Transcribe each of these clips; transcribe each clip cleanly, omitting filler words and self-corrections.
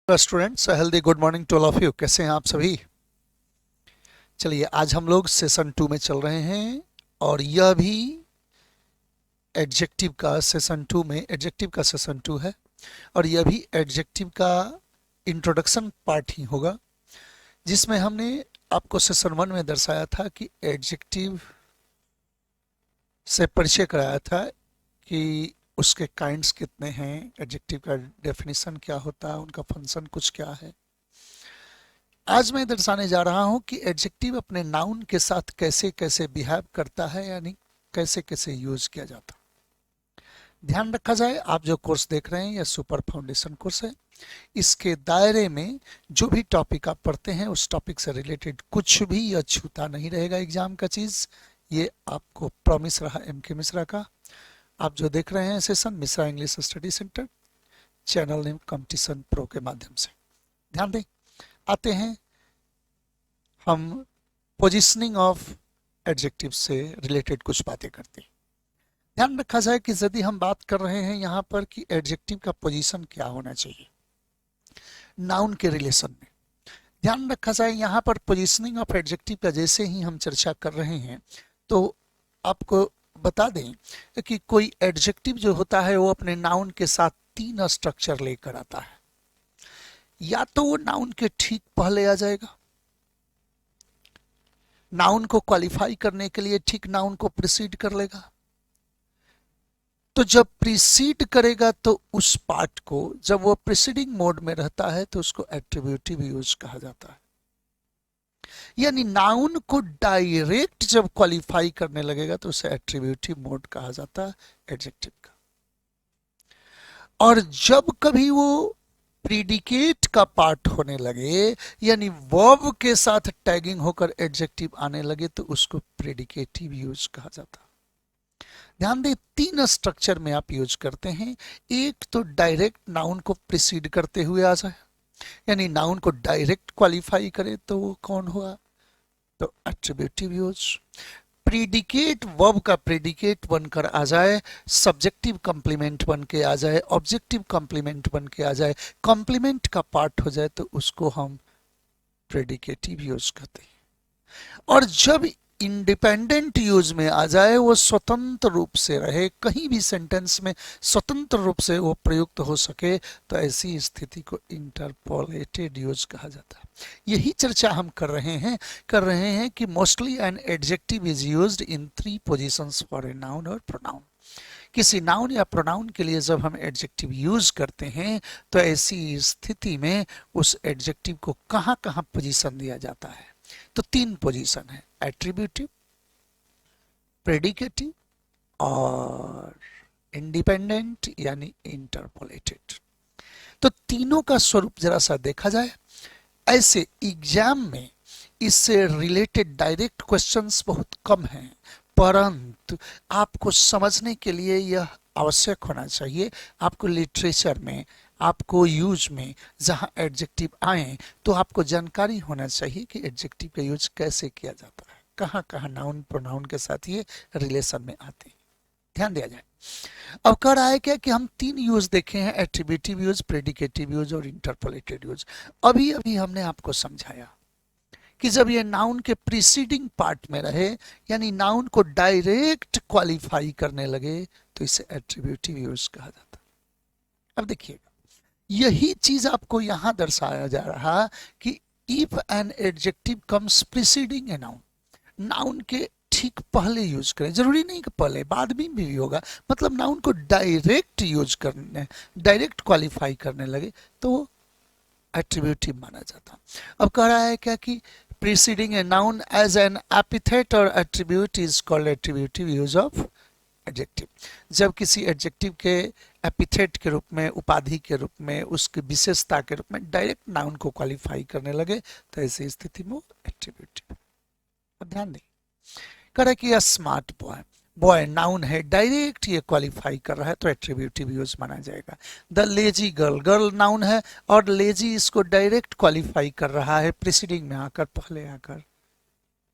Students, healthy good morning to all of you. कैसे हैं आप सभी? चलिए, आज हम लोग सेशन 2 में चल रहे हैं और यह भी एडजेक्टिव का सेशन 2 है और यह भी एडजेक्टिव का इंट्रोडक्शन पार्ट ही होगा, जिसमें हमने आपको सेशन 1 में दर्शाया था कि एडजेक्टिव से परिचय कराया था कि उसके काइंड्स कितने हैं, एडजेक्टिव का डेफिनेशन क्या होता है, उनका फंक्शन कुछ क्या है। आज मैं दर्शाने जा रहा हूं कि एडजेक्टिव अपने नाउन के साथ कैसे कैसे बिहेव करता है, यानी कैसे कैसे यूज किया जाता है। ध्यान रखा जाए, आप जो कोर्स देख रहे हैं यह सुपर फाउंडेशन कोर्स है। इसके दायरे में जो भी टॉपिक आप पढ़ते हैं उस टॉपिक से रिलेटेड कुछ भी यह छूता नहीं रहेगा एग्जाम का चीज। ये आपको प्रॉमिस रहा एमके मिश्रा का। आप जो देख रहे हैं session Mishra English study centre, channel name competition pro के माध्यम से। ध्यान दें, आते हैं हम पोजिशनिंग ऑफ एडजेक्टिव से रिलेटेड कुछ बातें करते हैं। ध्यान रखा जाए कि यदि हम बात कर रहे हैं यहाँ पर कि एडजेक्टिव का पोजीशन क्या होना चाहिए नाउन के रिलेशन में, ध्यान रखा जाए यहाँ पर पोजिशनिंग ऑफ एडजेक्टिव का जैसे ही हम चर्चा कर रहे हैं तो आपको बता दें कि कोई एडजेक्टिव जो होता है वो अपने नाउन के साथ 3 स्ट्रक्चर लेकर आता है। या तो वो नाउन के ठीक पहले आ जाएगा, नाउन को क्वालिफाई करने के लिए ठीक नाउन को प्रीसीड कर लेगा। तो जब प्रीसीड करेगा तो उस पार्ट को, जब वो प्रीसीडिंग मोड में रहता है तो उसको एट्रीब्यूटिव यूज कहा जाता है। यानी नाउन को डायरेक्ट जब क्वालिफाई करने लगेगा तो उसे एट्रीब्यूटिव मोड कहा जाता है एडजेक्टिव का। और जब कभी वो प्रीडिकेट का पार्ट होने लगे, यानी वर्ब के साथ टैगिंग होकर एडजेक्टिव आने लगे, तो उसको प्रेडिकेटिव यूज कहा जाता है। ध्यान दें, 3 स्ट्रक्चर में आप यूज करते हैं। एक तो डायरेक्ट नाउन को प्रीसीड करते हुए आ जाए, यानी नाउन को डायरेक्ट क्वालिफाई करे, तो वो कौन हुआ? तो एट्रीब्यूटिव यूज। प्रीडिकेट वर्ब का प्रेडिकेट बनकर आ जाए, सब्जेक्टिव कंप्लीमेंट बन के आ जाए, ऑब्जेक्टिव कंप्लीमेंट बन के आ जाए, कंप्लीमेंट का पार्ट हो जाए, तो उसको हम प्रेडिकेटिव यूज कहते हैं। और जब इंडिपेंडेंट यूज में आ जाए, वो स्वतंत्र रूप से रहे, कहीं भी सेंटेंस में स्वतंत्र रूप से वो प्रयुक्त हो सके, तो ऐसी स्थिति को इंटरपोलेटेड यूज कहा जाता है। यही चर्चा हम कर रहे हैं कि mostly an adjective is used in 3 positions for a noun और प्रोनाउन। किसी नाउन या प्रोनाउन के लिए जब हम एडजेक्टिव यूज करते हैं तो ऐसी स्थिति में उस एडजेक्टिव को कहां कहां पोजीशन दिया जाता है? तो 3 पोजीशन है, एट्रीब्यूटिव, प्रेडिकेटिव और इंडिपेंडेंट यानी इंटरपोलेटेड। तो तीनों का स्वरूप जरा सा देखा जाए। ऐसे एग्जाम में इससे रिलेटेड डायरेक्ट क्वेश्चंस बहुत कम हैं, परंतु आपको समझने के लिए यह आवश्यक होना चाहिए। आपको लिटरेचर में, आपको यूज में जहां एडजेक्टिव आए तो आपको जानकारी होना चाहिए कि एडजेक्टिव का यूज कैसे किया जाता है, कहां कहां नाउन प्रोनाउन के साथ ये रिलेशन में आते हैं। ध्यान दिया जाए। अब कह रहा है क्या कि हम 3 यूज देखे हैं, एट्रीब्यूटिव यूज, प्रेडिकेटिव यूज और इंटरपोलेटेड यूज। अभी अभी हमने आपको समझाया कि जब ये नाउन के प्रीसीडिंग पार्ट में रहे, यानी नाउन को डायरेक्ट क्वालिफाई करने लगे, तो इसे एट्रीब्यूटिव यूज कहा जाता है। अब देखिएगा, यही चीज आपको यहां दर्शाया जा रहा कि if an adjective comes preceding a noun, noun के ठीक पहले यूज करें, जरूरी नहीं कि पहले, बाद में भी होगा, मतलब नाउन को डायरेक्ट यूज करने, डायरेक्ट क्वालिफाई करने लगे, तो वो एट्रीब्यूटिव माना जाता। अब कह रहा है क्या कि preceding a noun as an epithet or attribute is called attributive use of adjective। जब किसी एडजेक्टिव के एपिथेट के रूप में, उपाधि के रूप में, उसकी विशेषता के रूप में डायरेक्ट नाउन को क्वालिफाई करने लगे, तो ऐसी स्थिति में एट्रीब्यूटिव। अब ध्यान दें, कह रहा है कि स्मार्ट बॉय, बॉय नाउन है, डायरेक्ट ये क्वालिफाई कर रहा है तो एट्रीब्यूटिव यूज माना जाएगा। The lazy girl, girl noun है और लेजी इसको डायरेक्ट क्वालिफाई कर रहा है, प्रीसीडिंग में आकर, पहले आकर,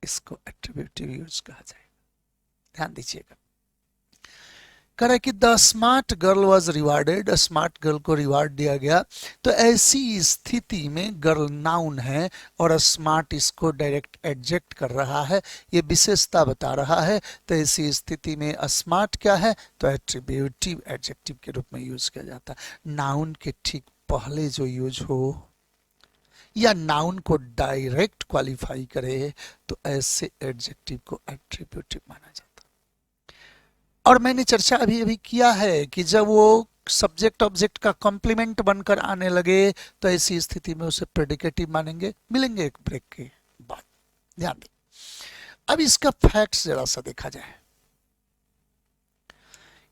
इसको एट्रीब्यूटिव यूज कहा जाएगा। ध्यान दीजिएगा। कह रहा है कि the smart girl was rewarded, smart girl को रिवार्ड दिया गया। तो ऐसी स्थिति में गर्ल नाउन है और स्मार्ट इसको डायरेक्ट एडजेक्ट कर रहा है, ये विशेषता बता रहा है। तो ऐसी स्थिति में स्मार्ट क्या है, तो एट्रीब्यूटिव एडजेक्टिव के रूप में यूज किया जाता है। नाउन के ठीक पहले जो यूज हो या नाउन को डायरेक्ट क्वालिफाई करे तो ऐसे एडजेक्टिव को एट्रीब्यूटिव माना जाता है। और मैंने चर्चा अभी अभी किया है कि जब वो सब्जेक्ट ऑब्जेक्ट का कॉम्प्लीमेंट बनकर आने लगे तो ऐसी स्थिति में उसे प्रेडिकेटिव मानेंगे। मिलेंगे एक ब्रेक के बाद, ध्यान दें। अब इसका फैक्ट्स जरा सा देखा जाए।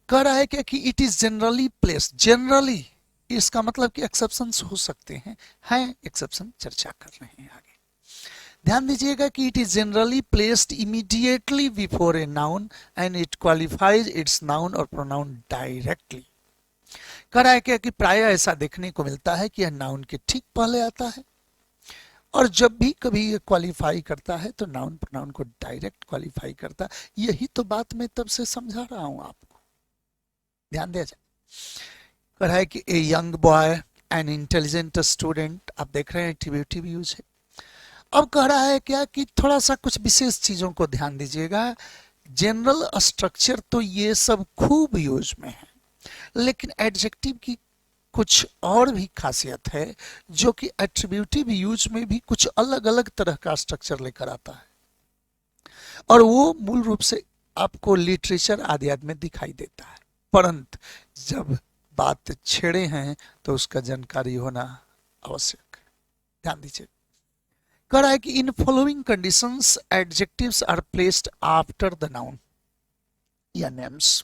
कह रहा है क्या कि it is generally placed, generally इसका मतलब कि एक्सेप्शंस हो सकते हैं एक्सेप्शन चर्चा कर रहे हैं आगे। ध्यान दीजिएगा कि it is generally placed immediately before a noun and it qualifies it's noun और प्रोनाउन डायरेक्टली। कह रहा है क्या कि प्राय ऐसा देखने को मिलता है कि यह नाउन के ठीक पहले आता है और जब भी कभी ये क्वालिफाई करता है तो नाउन प्रोनाउन को डायरेक्ट क्वालिफाई करता है। यही तो बात मैं तब से समझा रहा हूं आपको, ध्यान दिया जाए। कह रहा है कि a young boy an intelligent student, आप देख रहे हैं एट्रीब्यूटिव यूज है। अब कह रहा है क्या कि थोड़ा सा कुछ विशेष चीजों को ध्यान दीजिएगा। जनरल स्ट्रक्चर तो ये सब खूब यूज में है, लेकिन एडजेक्टिव की कुछ और भी खासियत है जो कि एट्रीब्यूटिव यूज में भी कुछ अलग अलग तरह का स्ट्रक्चर लेकर आता है और वो मूल रूप से आपको लिटरेचर आदि में दिखाई देता है, परंतु जब बात छेड़े हैं तो उसका जानकारी होना आवश्यक है। ध्यान दीजिए। कह रहा है कि in following conditions adjectives are placed after the noun या नेम्स।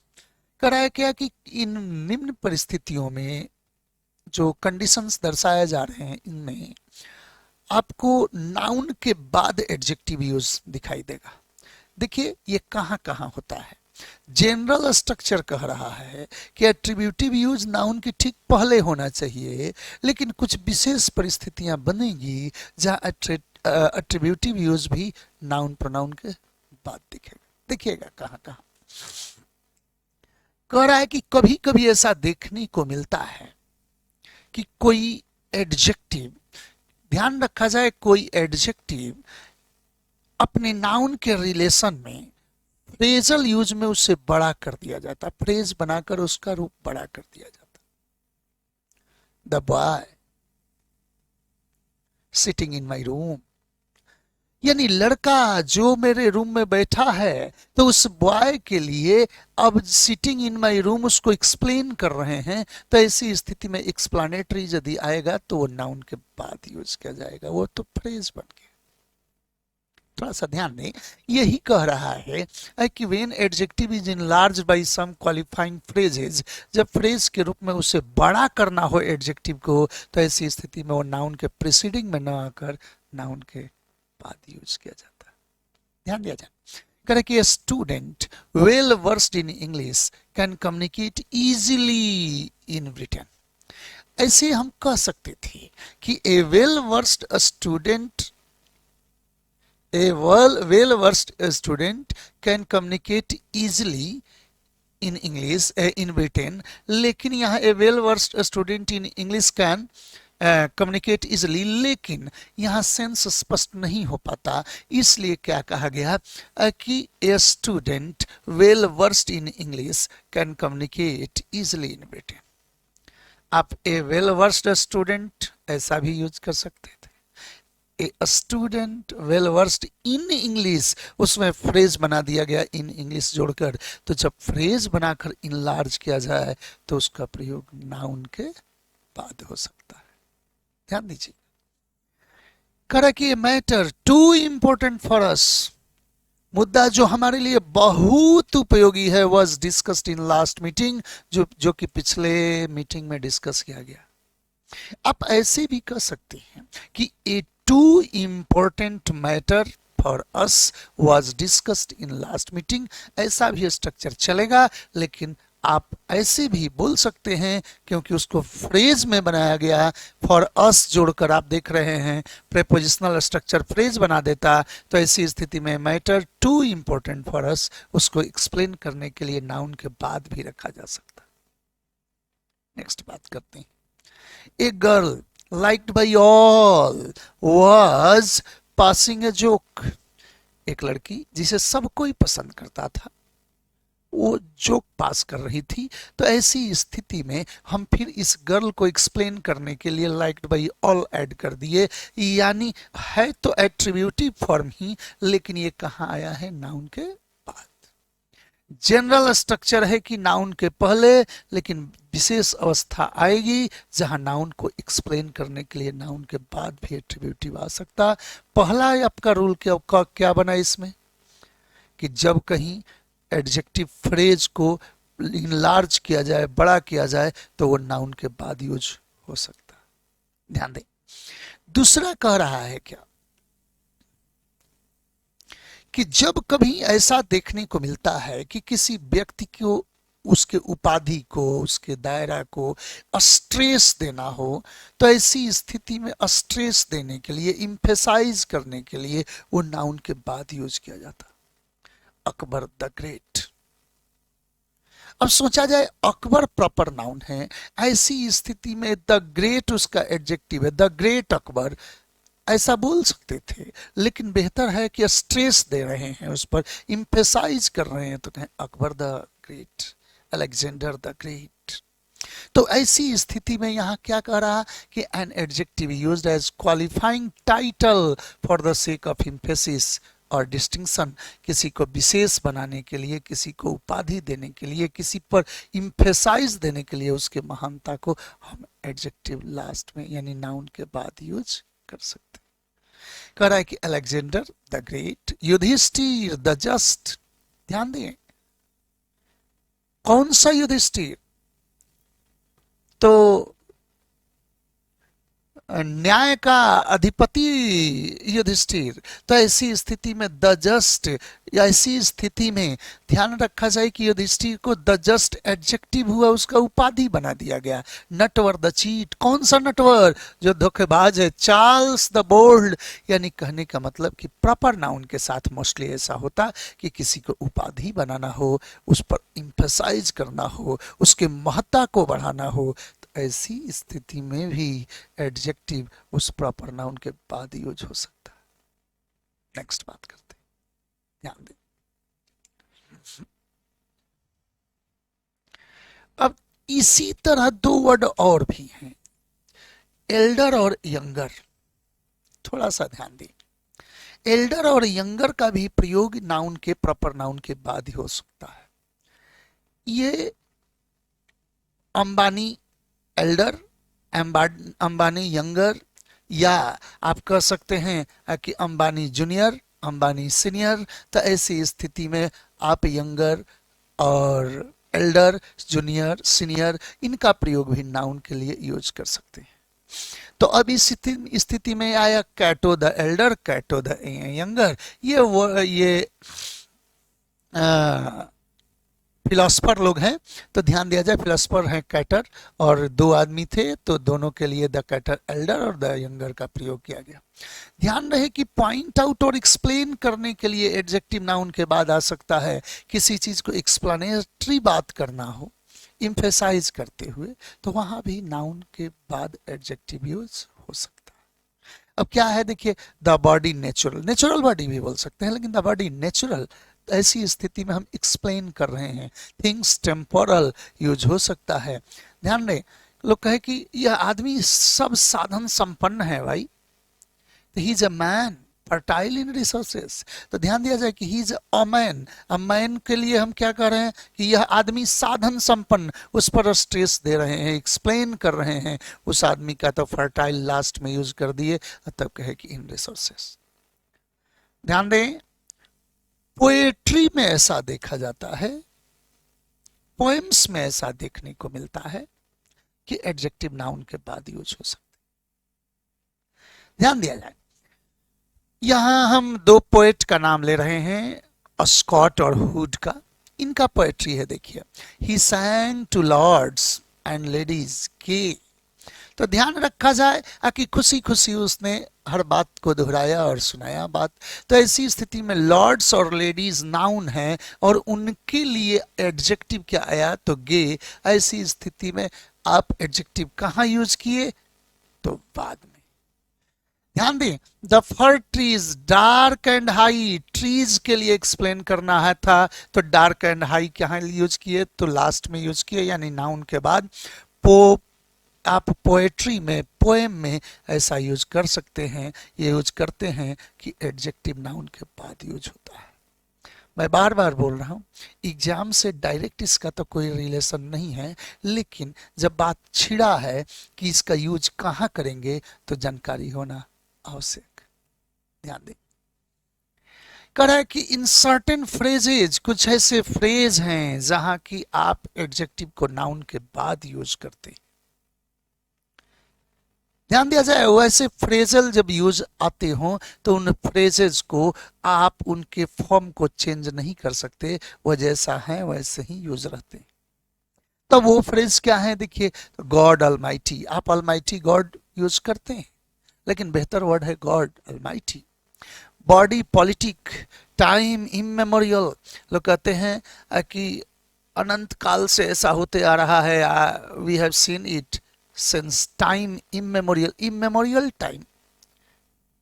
कह रहा है क्या कि इन निम्न परिस्थितियों में जो कंडीशंस दर्शाए जा रहे हैं इनमें आपको नाउन के बाद एडजेक्टिव यूज दिखाई देगा। देखिए ये कहां कहां होता है। जनरल स्ट्रक्चर कह रहा है कि एट्रीब्यूटिव यूज नाउन के ठीक पहले होना चाहिए, लेकिन कुछ विशेष परिस्थितियां बनेगी जहां एट्रीब्यूटिव यूज भी नाउन प्रोनाउन के बाद दिखेगा। देखिएगा कहां कहां। कह रहा है कि कभी कभी ऐसा देखने को मिलता है कि कोई एडजेक्टिव, ध्यान रखा जाए, कोई एडजेक्टिव अपने नाउन के रिलेशन में फ्रेजल यूज में उसे बड़ा कर दिया जाता, फ्रेज बनाकर उसका रूप बड़ा कर दिया जाता। The boy sitting in my room, यानी लड़का जो मेरे रूम में बैठा है, तो उस बॉय के लिए अब सिटिंग इन माई रूम उसको एक्सप्लेन कर रहे हैं। तो ऐसी स्थिति में एक्सप्लेनेटरी यदि आएगा तो वो नाउन के बाद यूज किया जाएगा, वो तो फ्रेज बन गया। थोड़ा सा ध्यान दें, यही कह रहा है कि when adjective is enlarged by some qualifying phrases, जब फ्रेज के रूप में उसे बड़ा करना हो एडजेक्टिव को, तो ऐसी स्थिति में वो नाउन के प्रीसीडिंग में न आकर नाउन के बाद यूज किया जाता है। ध्यान दिया जाए। करें कि student well versed in English can communicate easily in written. ऐसे हम कह सकते थे कि a well versed student, a well-versed student can communicate easily in English in written, लेकिन यहाँ a well-versed student in English can communicate easily, लेकिन यहाँ सेंस स्पष्ट नहीं हो पाता। इसलिए क्या कहा गया कि a student well-versed in English can communicate easily in written। आप a well-versed student ऐसा भी यूज कर सकते थे। A student well versed in English, उसमें फ्रेज बना दिया गया इन इंग्लिश जोड़कर। तो जब फ्रेज बनाकर इनलार्ज किया जाए तो उसका प्रयोग नाउन के बाद हो सकता है। ध्यान दीजिए। करा कि matter two important for us, मुद्दा जो हमारे लिए बहुत उपयोगी है, was discussed in last meeting, जो कि पिछले मीटिंग में डिस्कस किया गया। आप ऐसे भी कह सकते हैं कि a too important matter for us was discussed in last meeting. ऐसा भी स्ट्रक्चर चलेगा, लेकिन आप ऐसे भी बोल सकते हैं क्योंकि उसको फ्रेज में बनाया गया है। फॉर अस जोड़कर आप देख रहे हैं प्रेपोजिशनल स्ट्रक्चर फ्रेज बना देता, तो ऐसी स्थिति में matter two important for us उसको एक्सप्लेन करने के लिए नाउन के बाद भी रखा जा सकता। नेक्स्ट बात करते हैं। A girl liked by all was passing a joke. एक लड़की जिसे सब कोई पसंद करता था वो जोक पास कर रही थी। तो ऐसी स्थिति में हम फिर इस गर्ल को एक्सप्लेन करने के लिए लाइक्ड बाय ऑल ऐड कर दिए, यानी है तो एट्रीब्यूटिव फॉर्म ही, लेकिन ये कहाँ आया है? नाउन के बाद। जनरल स्ट्रक्चर है कि नाउन के पहले, लेकिन विशेष अवस्था आएगी जहां नाउन को एक्सप्लेन करने के लिए नाउन के बाद भी एट्रीब्यूटिव आ सकता। पहला आपका रूल क्या बना इसमें कि जब कहीं एडजेक्टिव फ्रेज को इनलार्ज किया जाए, बड़ा किया जाए, तो वो नाउन के बाद यूज हो सकता है। ध्यान दें। दूसरा कह रहा है क्या कि जब कभी ऐसा देखने को मिलता है कि किसी व्यक्ति को उसके उपाधि को, उसके दायरा को स्ट्रेस देना हो, तो ऐसी स्थिति में स्ट्रेस देने के लिए, इम्फेसाइज करने के लिए वो नाउन के बाद यूज किया जाता। Akbar the great. अब सोचा जाए अकबर प्रॉपर नाउन है, ऐसी स्थिति में द ग्रेट उसका एडजेक्टिव है, द ग्रेट अकबर ऐसा बोल सकते थे, लेकिन बेहतर है कि स्ट्रेस दे रहे हैं उस पर, इम्फेसाइज कर रहे हैं, तो कहें Akbar the great, Alexander the great. तो ऐसी स्थिति में यहां क्या कह रहा कि an adjective used as qualifying title for the sake of emphasis और डिस्टिंक्शन, किसी को विशेष बनाने के लिए, किसी को उपाधि देने के लिए, किसी पर इम्फेसाइज देने के लिए, उसके महानता को हम एडजेक्टिव लास्ट में यानी नाउन के बाद यूज कर सकते। कह रहा है कि Alexander the great, Yudhishthira the just. ध्यान दें, कौन सा युधिष्ठिर? तो न्याय का अधिपति युधिष्ठिर। तो ऐसी स्थिति में द जस्ट, ऐसी स्थिति में ध्यान रखा जाए कि युधिष्ठिर को द जस्ट एडजेक्टिव हुआ, उसका उपाधि बना दिया गया। नटवर द चीट, कौन सा नटवर? जो धोखेबाज है। चार्ल्स द बोल्ड, यानी कहने का मतलब कि प्रॉपर नाउन के साथ मोस्टली ऐसा होता कि किसी को उपाधि बनाना हो, उस पर इंफेसाइज करना हो, उसके महत्ता को बढ़ाना हो, ऐसी स्थिति में भी एडजेक्टिव उस प्रॉपर नाउन के बाद यूज हो सकता है। नेक्स्ट बात करते हैं, ध्यान दें। अब इसी तरह दो वर्ड और भी हैं, एल्डर और यंगर। थोड़ा सा ध्यान दें। एल्डर और यंगर का भी प्रयोग नाउन के, प्रॉपर नाउन के बाद ही हो सकता है। ये अंबानी एल्डर, अंबानी यंगर, या आप कह सकते हैं कि अंबानी जूनियर, अंबानी सीनियर। तो ऐसी स्थिति में आप यंगर और एल्डर, जूनियर, सीनियर, इनका प्रयोग भी नाउन के लिए यूज कर सकते हैं। तो अब इस स्थिति में आया कैटो द एल्डर, कैटो द यंगर। ये फिलोसफर लोग हैं, तो ध्यान दिया जाए फिलोसफर हैं कैटर, और दो आदमी थे, तो दोनों के लिए द कैटर एल्डर और द यंगर का प्रयोग किया गया। ध्यान रहे कि पॉइंट आउट और एक्सप्लेन करने के लिए एडजेक्टिव नाउन के बाद आ सकता है। किसी चीज को एक्सप्लेनेटरी बात करना हो, इम्फेसाइज करते हुए, तो वहां भी नाउन के बाद एडजेक्टिव यूज हो सकता है। अब क्या है देखिए, the body natural, natural body भी बोल सकते हैं, लेकिन द बॉडी नेचुरल, ऐसी स्थिति में हम एक्सप्लेन कर रहे हैं। थिंग्स टेम्पोरल यूज हो सकता है। ध्यान दें, लोग कहे कि यह आदमी सब साधन संपन्न है भाई, he is a man fertile in resources. तो ध्यान दिया जाए कि he is a man. A man के लिए हम क्या कर रहे हैं कि यह आदमी साधन संपन्न, उस पर स्ट्रेस दे रहे हैं, एक्सप्लेन कर रहे हैं उस आदमी का, तो फर्टाइल लास्ट में यूज कर दिए, तब कहे कि इन रिसोर्सेस। ध्यान दें, पोएट्री में ऐसा देखा जाता है, पोएम्स में ऐसा देखने को मिलता है कि एडजेक्टिव नाउन के बाद यूज हो सकते। ध्यान दिया जाए, यहां हम दो पोएट का नाम ले रहे हैं, स्कॉट और हुड का। इनका पोएट्री है, देखिए। He sang to lords and ladies के, तो ध्यान रखा जाए कि खुशी खुशी उसने हर बात को दोहराया और सुनाया बात। तो ऐसी स्थिति में लॉर्ड्स और लेडीज नाउन है और उनके लिए एडजेक्टिव क्या आया, तो गे। ऐसी स्थिति में आप एडजेक्टिव कहाँ यूज किए, तो बाद में। ध्यान दें, the fir trees dark and high, trees के लिए एक्सप्लेन करना है था, तो डार्क एंड हाई कहाँ यूज किए, तो लास्ट में यूज किए, यानी नाउन के बाद। आप पोएट्री में, पोएम में ऐसा यूज कर सकते हैं, ये यूज करते हैं कि एडजेक्टिव नाउन के बाद यूज होता है। मैं बार बार बोल रहा हूं, एग्जाम से डायरेक्ट इसका तो कोई रिलेशन नहीं है, लेकिन जब बात छिड़ा है कि इसका यूज कहां करेंगे, तो जानकारी होना आवश्यक। ध्यान दें, कह रहा है कि इन सर्टेन फ्रेजेज, कुछ ऐसे फ्रेज हैं जहां की आप एडजेक्टिव को नाउन के बाद यूज करते हैं। ध्यान दिया जाए, वैसे फ्रेजल जब यूज आते हो तो उन फ्रेजेस को आप उनके फॉर्म को चेंज नहीं कर सकते, वह जैसा है वैसे ही यूज रहते हैं। तो वो फ्रेज क्या है, देखिए, गॉड ऑलमाइटी, आप ऑलमाइटी गॉड यूज करते हैं, लेकिन बेहतर वर्ड है God almighty. Body politic, time immemorial, लोग कहते हैं कि अनंत काल से ऐसा होते आ रहा है, we have seen it since time immemorial. Immemorial time,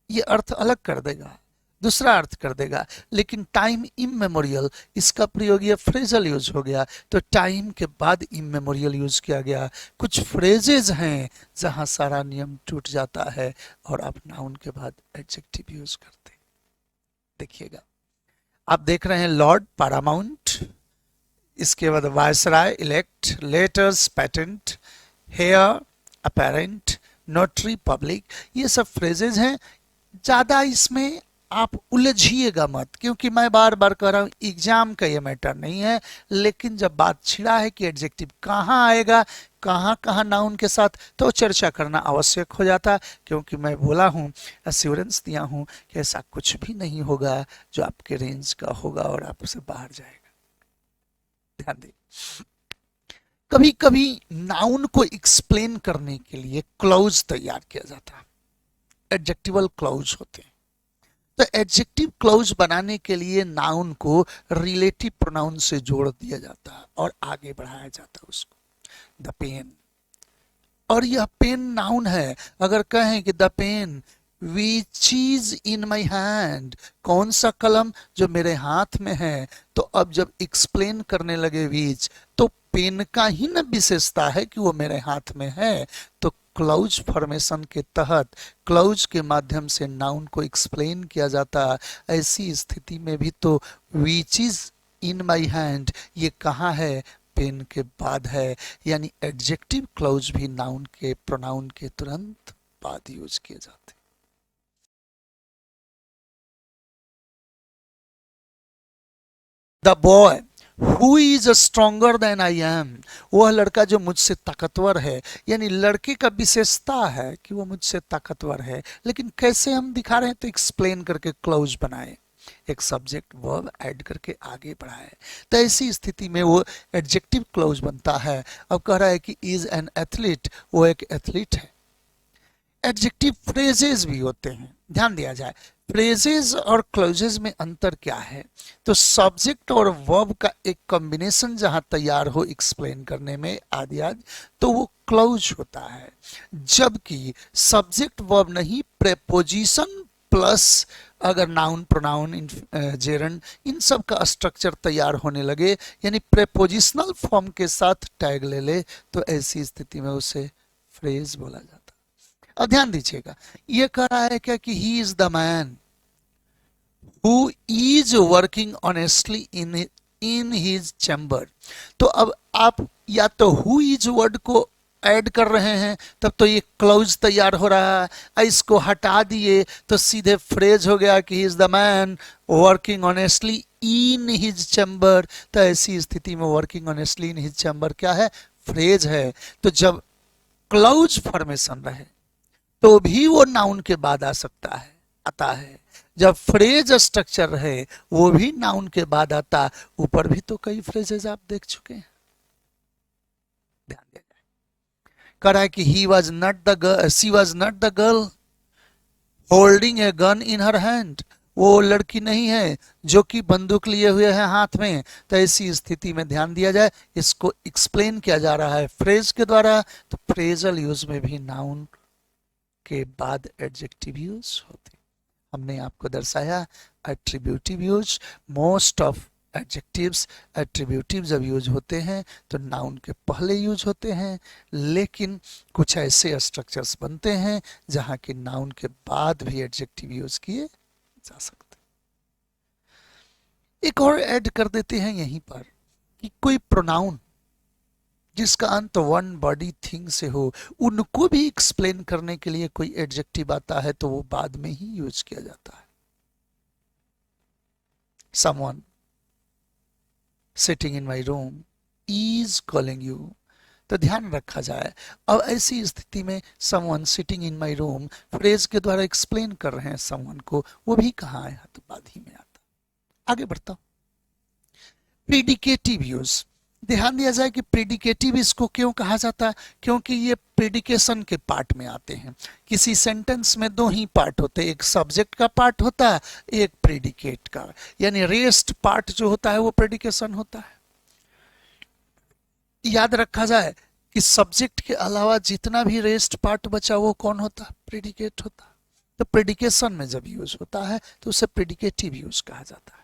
ये अर्थ अलग कर देगा, दूसरा अर्थ कर देगा, लेकिन टाइम इमेमोरियल इसका प्रयोग ये फ्रेजल यूज हो गया, तो टाइम के बाद इमेमोरियल यूज किया गया। कुछ फ्रेजेज हैं जहां सारा नियम टूट जाता है और आप नाउन के बाद एडजेक्टिव यूज करते। देखिएगा, आप देख रहे हैं लॉर्ड पैरामाउंट, इसके बाद viceroy elect, letters patent, heir apparent, notary public, ये सब फ्रेजेज हैं। ज्यादा इसमें आप उलझिएगा मत, क्योंकि मैं बार बार कह रहा हूं एग्जाम का ये मैटर नहीं है, लेकिन जब बात छिड़ा है कि एडजेक्टिव कहाँ आएगा, कहाँ कहाँ नाउन के साथ, तो चर्चा करना आवश्यक हो जाता, क्योंकि मैं बोला हूं, अश्योरेंस दिया हूं कि ऐसा कुछ भी नहीं होगा जो आपके रेंज का होगा और आपसे बाहर जाएगा। ध्यान दें, कभी कभी नाउन को एक्सप्लेन करने के लिए क्लॉज तैयार किया जाता है, एडजेक्टिवल क्लॉज होते हैं। तो एडजेक्टिव क्लॉज बनाने के लिए नाउन को रिलेटिव प्रोनाउन से जोड़ दिया जाता है और आगे बढ़ाया जाता है उसको। द पेन, और यह पेन नाउन है। अगर कहें कि the pen which is in my hand, कौन सा कलम जो मेरे हाथ में है, तो अब जब एक्सप्लेन करने लगे विच, तो पेन का ही न विशेषता है कि वो मेरे हाथ में है, तो क्लॉज फॉर्मेशन के तहत क्लॉज के माध्यम से नाउन को एक्सप्लेन किया जाता है। ऐसी स्थिति में भी तो विच इज इन माई हैंड, ये कहाँ है, पेन के बाद है, यानी एडजेक्टिव क्लॉज भी नाउन के प्रोनाउन के तुरंत बाद यूज किए जाते। The boy who is stronger than I am, वह लड़का जो मुझसे ताकतवर है, यानी लड़के का विशेषता है कि वो मुझसे ताकतवर है, लेकिन कैसे हम दिखा रहे हैं, तो एक्सप्लेन करके क्लॉज बनाए, एक सब्जेक्ट वर्ब ऐड करके आगे बढ़ाए, तो ऐसी स्थिति में वो एडजेक्टिव क्लॉज बनता है। अब कह रहा है कि इज एन एथलीट, वो एक एथलीट है। एडजेक्टिव फ्रेजेस भी होते हैं, ध्यान दिया जाए, फ्रेजेस और क्लॉजेस में अंतर क्या है, तो सब्जेक्ट और वर्ब का एक कॉम्बिनेशन जहां तैयार हो एक्सप्लेन करने में आदि आदि, तो वो क्लॉज होता है। जबकि सब्जेक्ट वर्ब नहीं, प्रेपोजिशन प्लस अगर नाउन प्रोनाउन जेरंड इन सब का स्ट्रक्चर तैयार होने लगे, यानी प्रेपोजिशनल फॉर्म के साथ टैग ले ले, तो ऐसी स्थिति में उसे फ्रेज बोला जाता है। अब ध्यान दीजिएगा, ये कह रहा है क्या कि he is the man who is working honestly in his chamber. तो अब आप या तो हु इज वर्ड को ऐड कर रहे हैं, तब तो ये क्लॉज तैयार हो रहा है, इसको हटा दिए तो सीधे फ्रेज हो गया कि he is the man working honestly in his chamber. तो ऐसी स्थिति में working honestly in his chamber क्या है, फ्रेज है। तो जब क्लॉज फॉर्मेशन रहे तो भी वो नाउन के बाद आ सकता है, आता है, जब फ्रेज स्ट्रक्चर रहे वो भी नाउन के बाद आता। ऊपर भी तो कई फ्रेजेस आप देख चुके हैं, ध्यान दिया जाए। कह रहा है कि he was not the she was not the girl holding a gun in her hand, वो लड़की नहीं है जो कि बंदूक लिए हुए है हाथ में। तो ऐसी स्थिति में ध्यान दिया जाए, इसको एक्सप्लेन किया जा रहा है फ्रेज के द्वारा। तो फ्रेजल यूज में भी नाउन के बाद एडजेक्टिव यूज होते। हमने आपको दर्शाया attributive use. Most of adjectives attributive जब यूज होते हैं तो नाउन के पहले यूज होते हैं, लेकिन कुछ ऐसे स्ट्रक्चर्स बनते हैं जहां कि नाउन के बाद भी एडजेक्टिव यूज किए जा सकते। एक और ऐड कर देते हैं यहीं पर कि कोई प्रोनाउन जिसका अंत वन बॉडी थिंग से हो, उनको भी एक्सप्लेन करने के लिए कोई एडजेक्टिव आता है तो वो बाद में ही यूज किया जाता है। someone sitting in my room is calling you, तो ध्यान रखा जाए। अब ऐसी स्थिति में someone sitting in my room phrase के द्वारा एक्सप्लेन कर रहे हैं someone को, वो भी कहाँ आया तो बाद ही में आता। आगे बढ़ता हूं। प्रीडिकेटिव यूज, ध्यान दिया जाए कि प्रीडिकेटिव इसको क्यों कहा जाता है, क्योंकि ये प्रीडिकेशन के पार्ट में आते हैं। किसी सेंटेंस में दो ही पार्ट होते हैं, एक सब्जेक्ट का पार्ट होता है, एक प्रीडिकेट का, यानी रेस्ट पार्ट जो होता है वो प्रीडिकेशन होता है। याद रखा जाए कि सब्जेक्ट के अलावा जितना भी रेस्ट पार्ट बचा वो कौन होता है, प्रीडिकेट होता है। तो प्रीडिकेशन में जब यूज होता है तो उसे प्रीडिकेटिव यूज कहा जाता है।